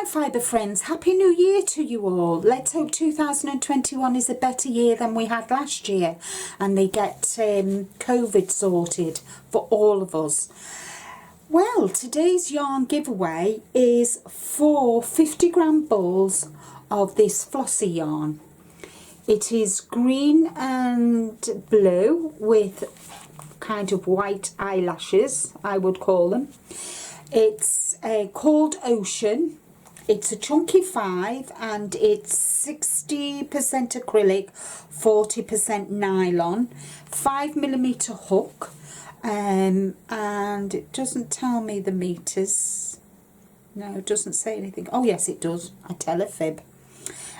Alright fibre friends, Happy New Year to you all. Let's hope 2021 is a better year than we had last year and they get COVID sorted for all of us. Well, today's yarn giveaway is 4 50-gram balls of this flossy yarn. It is green and blue with kind of white eyelashes, I would call them. It's called Ocean. It's a chunky 5 and it's 60% acrylic, 40% nylon, 5mm hook, and it doesn't tell me the meters. No, it doesn't say anything. Oh yes, it does. I tell a fib.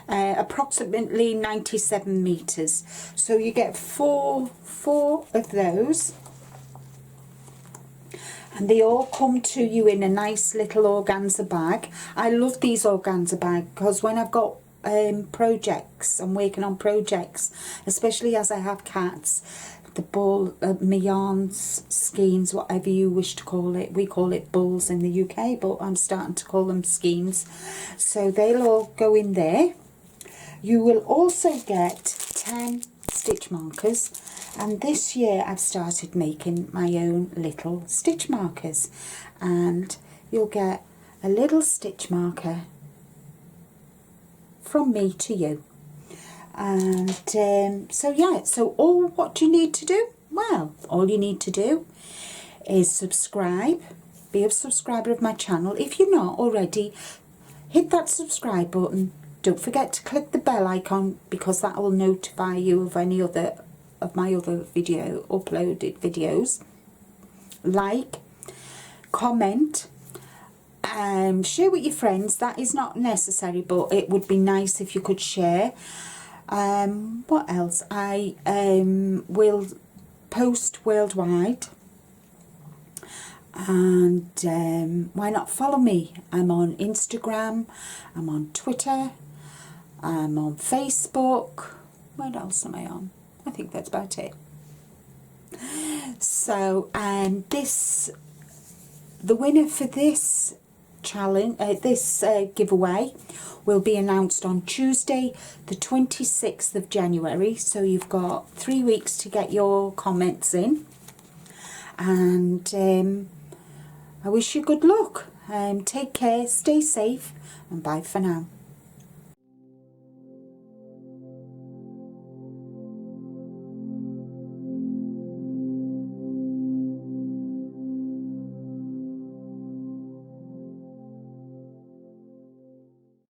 Approximately 97 meters. So you get four of those. And they all come to you in a nice little organza bag. I love these organza bags because when I've got projects, I'm working on projects, especially as I have cats, the ball, my yarns, skeins, whatever you wish to call it. We call it bulls in the UK, but I'm starting to call them skeins. So they'll all go in there. You will also get 10 stitch markers. And this year I've started making my own little stitch markers, and you'll get a little stitch marker from me to you. And so yeah, so what do you need to do? Well, all you need to do is subscribe, be a subscriber of my channel. If you're not already, hit that subscribe button. Don't forget to click the bell icon because that will notify you of any other of my other uploaded videos. Like, comment, share with your friends. That is not necessary, but it would be nice if you could share. What else? I will post worldwide, and why not follow me? I'm on Instagram, I'm on Twitter, I'm on Facebook. What else am I on? I think that's about it. So, the winner for this challenge, giveaway, will be announced on Tuesday, the 26th of January. So you've got 3 weeks to get your comments in, and I wish you good luck. Take care, stay safe, and bye for now.